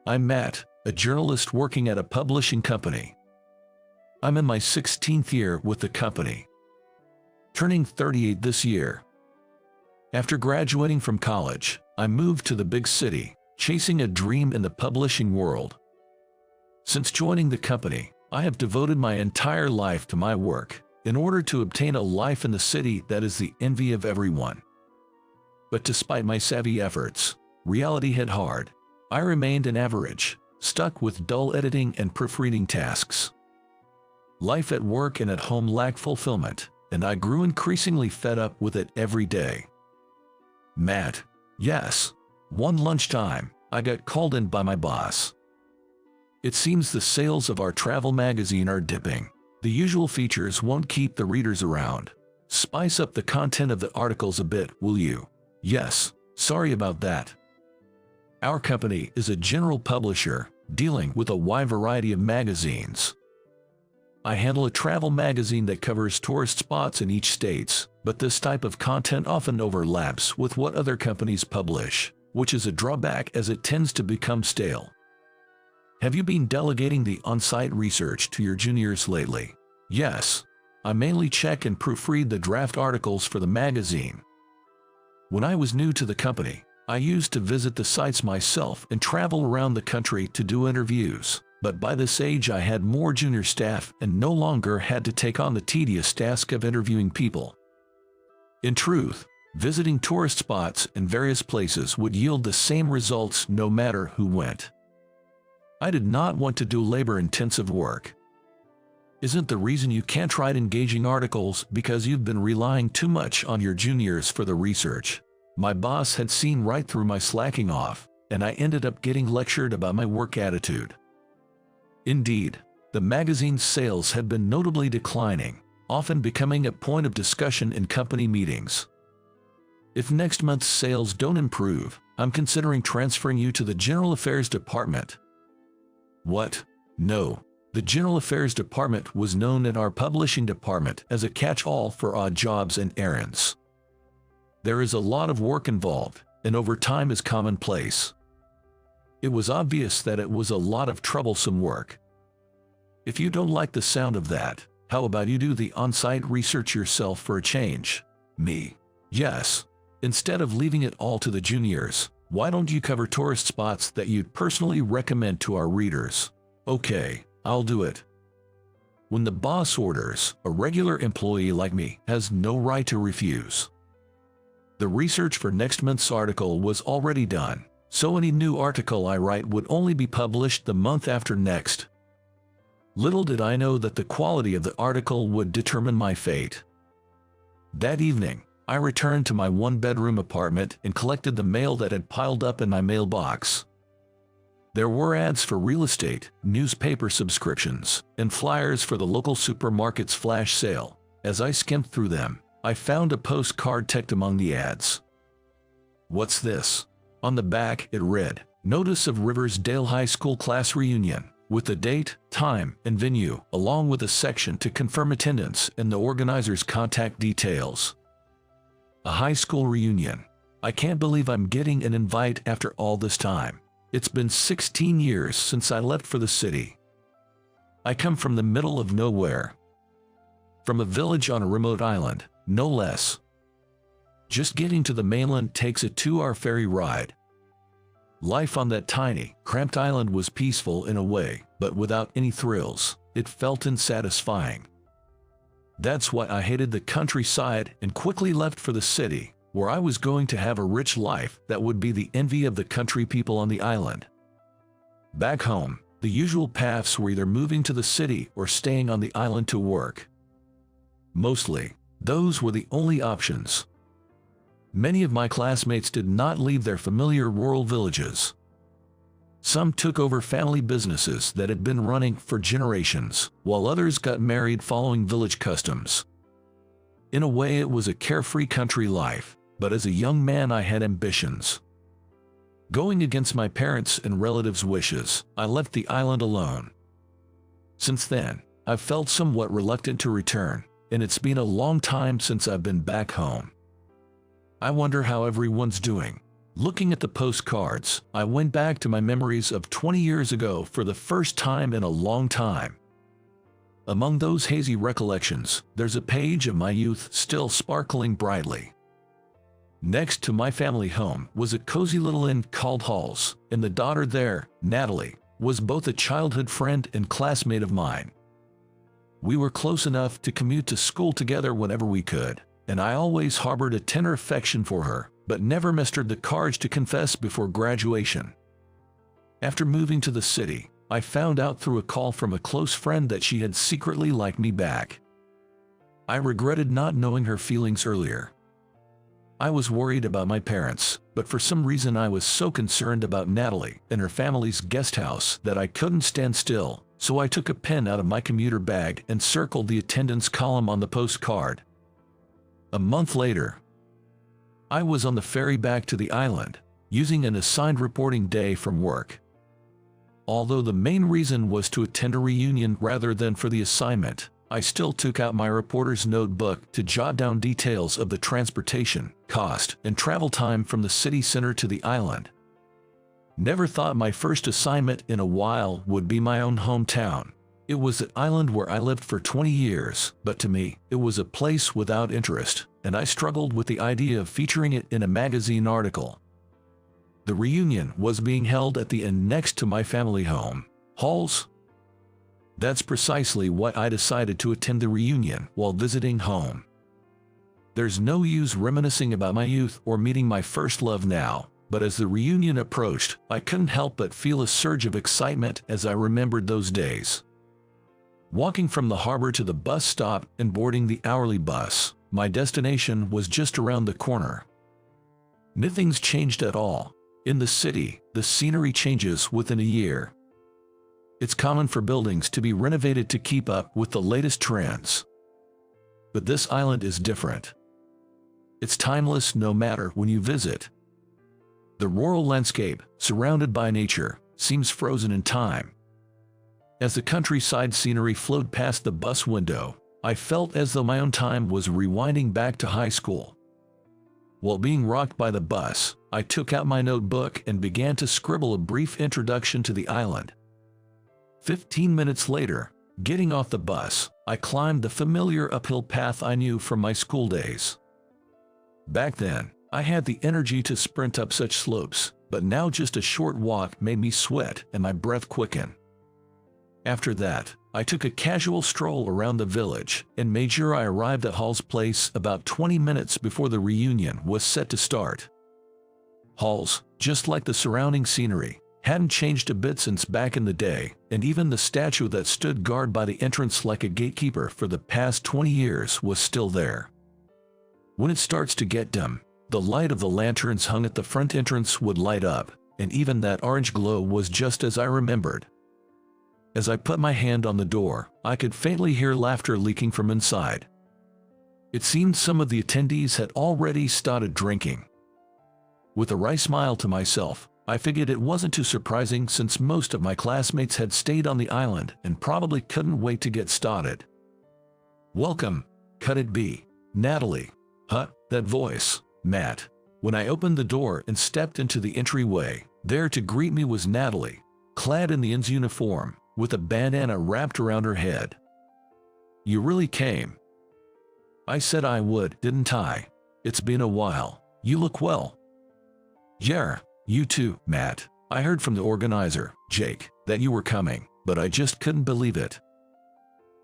I'm Matt, a journalist working at a publishing company. I'm in my 16th year with the company, turning 38 this year. After graduating from college, I moved to the big city, chasing a dream in the publishing world. Since joining the company, I have devoted my entire life to my work, in order to obtain a life in the city that is the envy of everyone. But despite my savvy efforts, reality hit hard. I remained an average, stuck with dull editing and proofreading tasks. Life at work and at home lacked fulfillment, and I grew increasingly fed up with it every day. Matt, yes. One lunchtime, I got called in by my boss. It seems the sales of our travel magazine are dipping. The usual features won't keep the readers around. Spice up the content of the articles a bit, will you? Yes, sorry about that. Our company is a general publisher, dealing with a wide variety of magazines. I handle a travel magazine that covers tourist spots in each state, but this type of content often overlaps with what other companies publish, which is a drawback as it tends to become stale. Have you been delegating the on-site research to your juniors lately? Yes. I mainly check and proofread the draft articles for the magazine. When I was new to the company, I used to visit the sites myself and travel around the country to do interviews, but by this age I had more junior staff and no longer had to take on the tedious task of interviewing people. In truth, visiting tourist spots in various places would yield the same results no matter who went. I did not want to do labor-intensive work. Isn't the reason you can't write engaging articles because you've been relying too much on your juniors for the research? My boss had seen right through my slacking off, and I ended up getting lectured about my work attitude. Indeed, the magazine's sales have been notably declining, often becoming a point of discussion in company meetings. If next month's sales don't improve, I'm considering transferring you to the General Affairs Department. What? No. The General Affairs Department was known in our publishing department as a catch-all for odd jobs and errands. There is a lot of work involved, and overtime is commonplace. It was obvious that it was a lot of troublesome work. If you don't like the sound of that, how about you do the on-site research yourself for a change? Me? Yes. Instead of leaving it all to the juniors, why don't you cover tourist spots that you'd personally recommend to our readers? Okay, I'll do it. When the boss orders, a regular employee like me has no right to refuse. The research for next month's article was already done, so any new article I write would only be published the month after next. Little did I know that the quality of the article would determine my fate. That evening, I returned to my one-bedroom apartment and collected the mail that had piled up in my mailbox. There were ads for real estate, newspaper subscriptions, and flyers for the local supermarket's flash sale. As I skimmed through them, I found a postcard tucked among the ads. What's this? On the back, it read, "Notice of Riversdale High School class reunion," with the date, time, and venue, along with a section to confirm attendance and the organizer's contact details. A high school reunion. I can't believe I'm getting an invite after all this time. It's been 16 years since I left for the city. I come from the middle of nowhere. From a village on a remote island, no less. Just getting to the mainland takes a 2-hour ferry ride. Life on that tiny, cramped island was peaceful in a way, but without any thrills. It felt unsatisfying. That's why I hated the countryside and quickly left for the city, where I was going to have a rich life that would be the envy of the country people on the island. Back home, the usual paths were either moving to the city or staying on the island to work. Mostly, those were the only options. Many of my classmates did not leave their familiar rural villages. Some took over family businesses that had been running for generations, while others got married following village customs. In a way, it was a carefree country life, but as a young man I had ambitions. Going against my parents' and relatives' wishes, I left the island alone. Since then, I've felt somewhat reluctant to return, and it's been a long time since I've been back home. I wonder how everyone's doing. Looking at the postcards, I went back to my memories of 20 years ago for the first time in a long time. Among those hazy recollections, there's a page of my youth still sparkling brightly. Next to my family home was a cozy little inn called Halls, and the daughter there, Natalie, was both a childhood friend and classmate of mine. We were close enough to commute to school together whenever we could, and I always harbored a tender affection for her, but never mustered the courage to confess before graduation. After moving to the city, I found out through a call from a close friend that she had secretly liked me back. I regretted not knowing her feelings earlier. I was worried about my parents, but for some reason I was so concerned about Natalie and her family's guest house that I couldn't stand still, so I took a pen out of my commuter bag and circled the attendance column on the postcard. A month later, I was on the ferry back to the island, using an assigned reporting day from work. Although the main reason was to attend a reunion rather than for the assignment, I still took out my reporter's notebook to jot down details of the transportation, cost, and travel time from the city center to the island. Never thought my first assignment in a while would be my own hometown. It was the island where I lived for 20 years, but to me, it was a place without interest, and I struggled with the idea of featuring it in a magazine article. The reunion was being held at the inn next to my family home, Halls. That's precisely why I decided to attend the reunion while visiting home. There's no use reminiscing about my youth or meeting my first love now, but as the reunion approached, I couldn't help but feel a surge of excitement as I remembered those days. Walking from the harbor to the bus stop and boarding the hourly bus, my destination was just around the corner. Nothing's changed at all. In the city, the scenery changes within a year. It's common for buildings to be renovated to keep up with the latest trends. But this island is different. It's timeless no matter when you visit. The rural landscape, surrounded by nature, seems frozen in time. As the countryside scenery flowed past the bus window, I felt as though my own time was rewinding back to high school. While being rocked by the bus, I took out my notebook and began to scribble a brief introduction to the island. 15 minutes later, getting off the bus, I climbed the familiar uphill path I knew from my school days. Back then, I had the energy to sprint up such slopes, but now just a short walk made me sweat and my breath quicken. After that, I took a casual stroll around the village and made sure I arrived at Hall's place about 20 minutes before the reunion was set to start. Hall's, just like the surrounding scenery, hadn't changed a bit since back in the day, and even the statue that stood guard by the entrance like a gatekeeper for the past 20 years was still there. When it starts to get dim, the light of the lanterns hung at the front entrance would light up, and even that orange glow was just as I remembered. As I put my hand on the door, I could faintly hear laughter leaking from inside. It seemed some of the attendees had already started drinking. With a wry smile to myself, I figured it wasn't too surprising since most of my classmates had stayed on the island and probably couldn't wait to get started. "Welcome, could it be Natalie?" "Huh, that voice, Matt." When I opened the door and stepped into the entryway, there to greet me was Natalie, clad in the inn's uniform, with a bandana wrapped around her head. "You really came." "I said I would, didn't I? It's been a while. You look well." "Yeah, you too, Matt. I heard from the organizer, Jake, that you were coming, but I just couldn't believe it."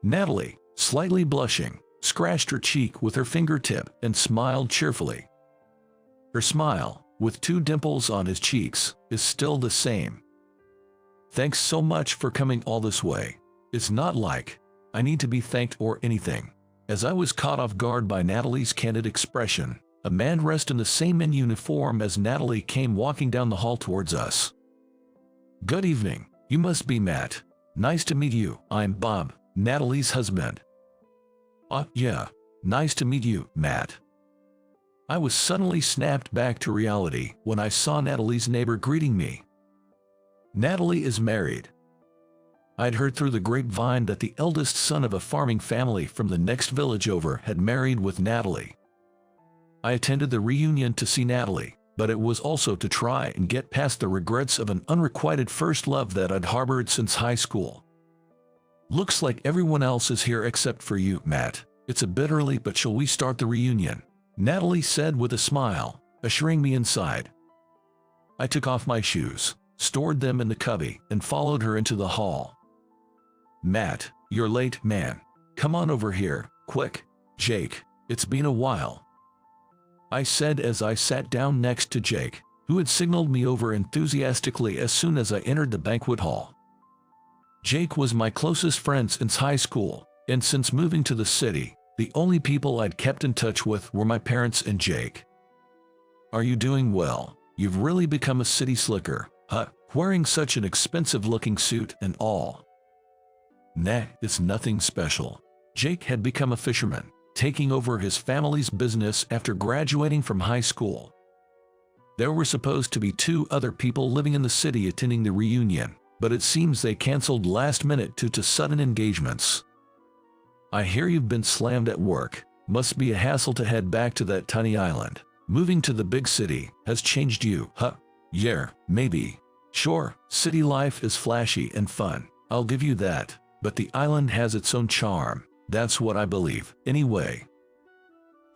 Natalie, slightly blushing, scratched her cheek with her fingertip and smiled cheerfully. Her smile, with 2 dimples on his cheeks, is still the same. "Thanks so much for coming all this way. It's not like I need to be thanked or anything." As I was caught off guard by Natalie's candid expression, a man dressed in the same uniform as Natalie came walking down the hall towards us. "Good evening. You must be Matt. Nice to meet you. I'm Bob, Natalie's husband." Yeah. Nice to meet you, Matt." I was suddenly snapped back to reality when I saw Natalie's neighbor greeting me. Natalie is married. I'd heard through the grapevine that the eldest son of a farming family from the next village over had married with Natalie. I attended the reunion to see Natalie, but it was also to try and get past the regrets of an unrequited first love that I'd harbored since high school. Looks like everyone else is here except for you, Matt. It's a bit early, but shall we start the reunion? Natalie said with a smile, ushering me inside. I took off my shoes, stored them in the cubby, and followed her into the hall. Matt, you're late, man. Come on over here, quick. Jake, it's been a while, I said as I sat down next to Jake, who had signaled me over enthusiastically as soon as I entered the banquet hall. Jake was my closest friend since high school, and since moving to the city, the only people I'd kept in touch with were my parents and Jake. Are you doing well? You've really become a city slicker, huh? Wearing such an expensive-looking suit and all. Nah, it's nothing special. Jake had become a fisherman, taking over his family's business after graduating from high school. There were supposed to be 2 other people living in the city attending the reunion, but it seems they canceled last minute due to sudden engagements. I hear you've been slammed at work. Must be a hassle to head back to that tiny island. Moving to the big city has changed you, huh? Yeah, maybe. Sure, city life is flashy and fun, I'll give you that, but the island has its own charm. That's what I believe, anyway.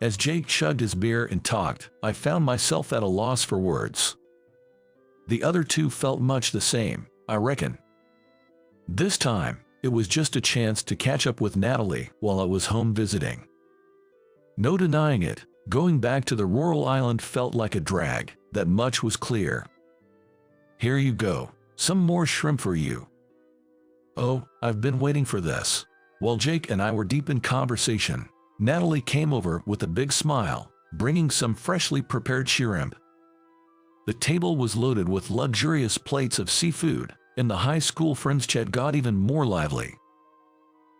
As Jake chugged his beer and talked, I found myself at a loss for words. The other 2 felt much the same, I reckon. This time, it was just a chance to catch up with Natalie while I was home visiting. No denying it, going back to the rural island felt like a drag, that much was clear. Here you go, some more shrimp for you. Oh, I've been waiting for this. While Jake and I were deep in conversation, Natalie came over with a big smile, bringing some freshly prepared shrimp. The table was loaded with luxurious plates of seafood, and the high school friends chat got even more lively.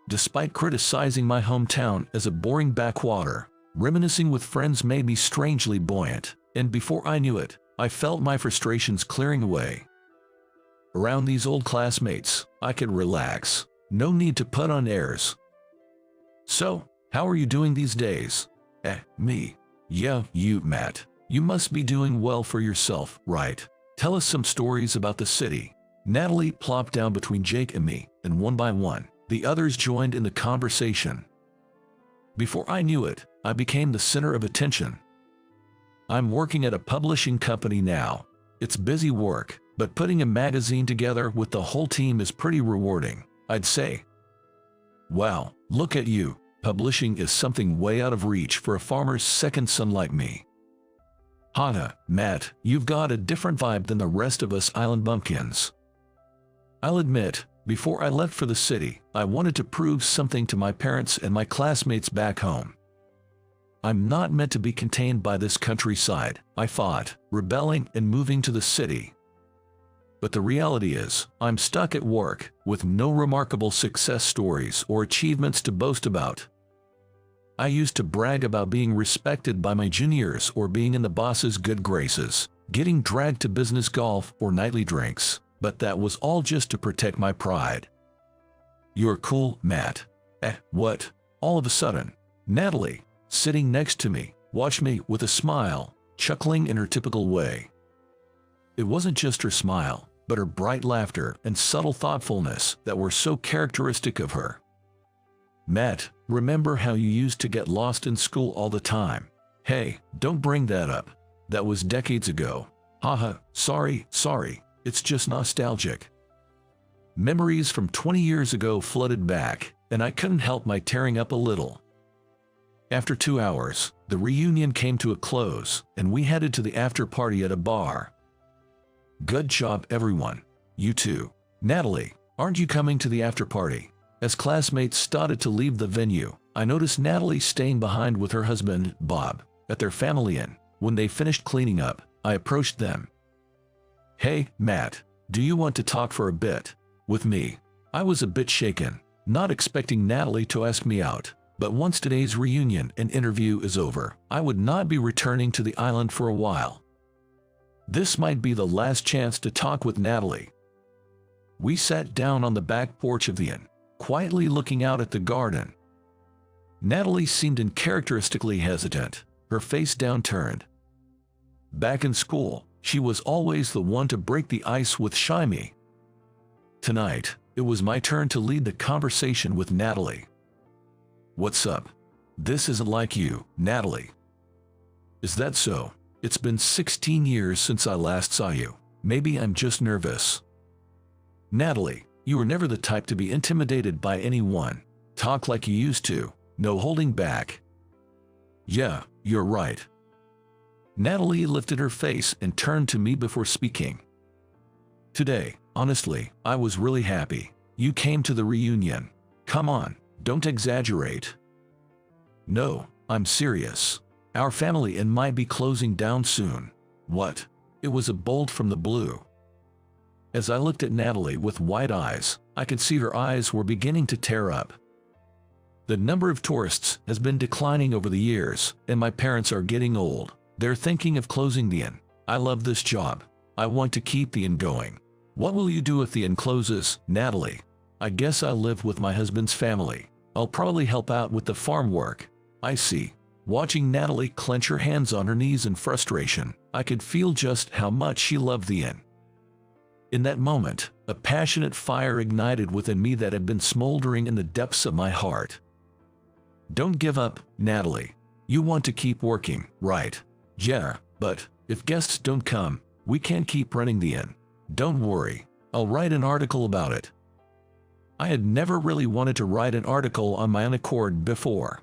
Despite criticizing my hometown as a boring backwater, reminiscing with friends made me strangely buoyant, and before I knew it, I felt my frustrations clearing away. Around these old classmates, I could relax. No need to put on airs. So, how are you doing these days? Me. Yeah, you, Matt. You must be doing well for yourself, right? Tell us some stories about the city. Natalie plopped down between Jake and me, and one by one, the others joined in the conversation. Before I knew it, I became the center of attention. I'm working at a publishing company now. It's busy work, but putting a magazine together with the whole team is pretty rewarding, I'd say. Wow, look at you. Publishing is something way out of reach for a farmer's second son like me. Hana, Matt, you've got a different vibe than the rest of us island bumpkins. I'll admit, before I left for the city, I wanted to prove something to my parents and my classmates back home. I'm not meant to be contained by this countryside, I thought, rebelling and moving to the city. But the reality is, I'm stuck at work, with no remarkable success stories or achievements to boast about. I used to brag about being respected by my juniors or being in the boss's good graces, getting dragged to business golf or nightly drinks, but that was all just to protect my pride. You're cool, Matt. What? All of a sudden, Natalie, sitting next to me, watched me with a smile, chuckling in her typical way. It wasn't just her smile, but her bright laughter and subtle thoughtfulness that were so characteristic of her. Matt, remember how you used to get lost in school all the time? Hey, don't bring that up. That was decades ago. Haha, sorry, it's just nostalgic. Memories from 20 years ago flooded back, and I couldn't help my tearing up a little. After 2 hours, the reunion came to a close, and we headed to the after party at a bar. Good job, everyone. You too. Natalie, aren't you coming to the after party? As classmates started to leave the venue, I noticed Natalie staying behind with her husband, Bob, at their family inn. When they finished cleaning up, I approached them. Hey, Matt, do you want to talk for a bit with me? I was a bit shaken, not expecting Natalie to ask me out, but once today's reunion and interview is over, I would not be returning to the island for a while. This might be the last chance to talk with Natalie. We sat down on the back porch of the inn, quietly looking out at the garden. Natalie seemed uncharacteristically hesitant, her face downturned. Back in school, she was always the one to break the ice with Shyme. Tonight, it was my turn to lead the conversation with Natalie. "What's up? This isn't like you, Natalie." "Is that so? It's been 16 years since I last saw you. Maybe I'm just nervous." "Natalie, you were never the type to be intimidated by anyone. Talk like you used to, no holding back." "Yeah, you're right." Natalie lifted her face and turned to me before speaking. "Today, honestly, I was really happy. You came to the reunion. Come on, don't exaggerate." "No, I'm serious. Our family and might be closing down soon." "What?" It was a bolt from the blue. As I looked at Natalie with wide eyes, I could see her eyes were beginning to tear up. "The number of tourists has been declining over the years, and my parents are getting old. They're thinking of closing the inn. I love this job. I want to keep the inn going." "What will you do if the inn closes, Natalie?" "I guess I'll live with my husband's family. I'll probably help out with the farm work." "I see." Watching Natalie clench her hands on her knees in frustration, I could feel just how much she loved the inn. In that moment, a passionate fire ignited within me that had been smoldering in the depths of my heart. "Don't give up, Natalie. You want to keep working, right?" "Yeah, but if guests don't come, we can't keep running the inn." "Don't worry, I'll write an article about it." I had never really wanted to write an article on my own accord before.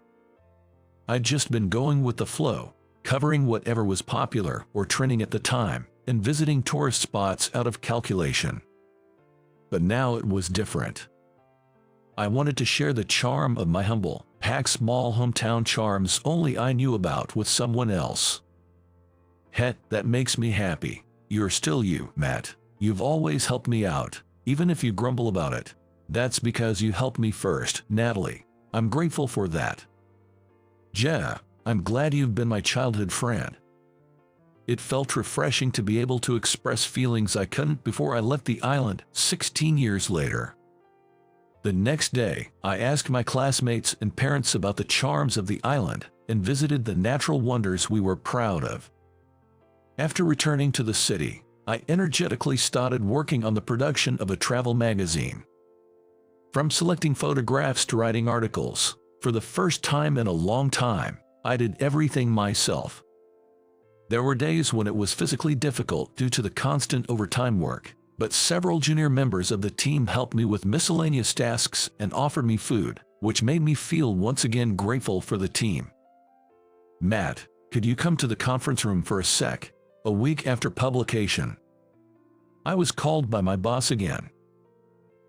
I'd just been going with the flow, covering whatever was popular or trending at the time, and visiting tourist spots out of calculation. But now it was different. I wanted to share the charm of my humble, packed small hometown charms only I knew about with someone else. "Heh, that makes me happy. You're still you, Matt. You've always helped me out, even if you grumble about it. That's because you helped me first, Natalie. I'm grateful for that." "Yeah, I'm glad you've been my childhood friend." It felt refreshing to be able to express feelings I couldn't before I left the island 16 years later. The next day, I asked my classmates and parents about the charms of the island and visited the natural wonders we were proud of. After returning to the city, I energetically started working on the production of a travel magazine. From selecting photographs to writing articles, for the first time in a long time, I did everything myself. There were days when it was physically difficult due to the constant overtime work, but several junior members of the team helped me with miscellaneous tasks and offered me food, which made me feel once again grateful for the team. "Matt, could you come to the conference room for a sec?" A week after publication, I was called by my boss again.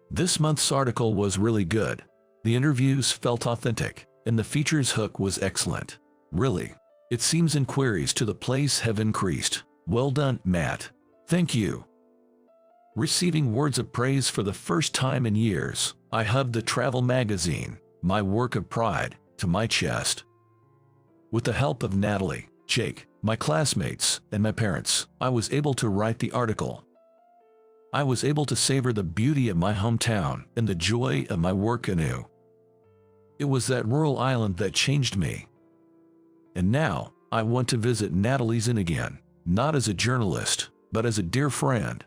This month's article was really good. The interviews felt authentic, and the features hook was excellent. "Really? It seems inquiries to the place have increased. Well done, Matt." "Thank you." Receiving words of praise for the first time in years, I hugged the travel magazine, my work of pride, to my chest. With the help of Natalie, Jake, my classmates, and my parents, I was able to write the article. I was able to savor the beauty of my hometown and the joy of my work anew. It was that rural island that changed me. And now, I want to visit Natalie's Inn again, not as a journalist, but as a dear friend.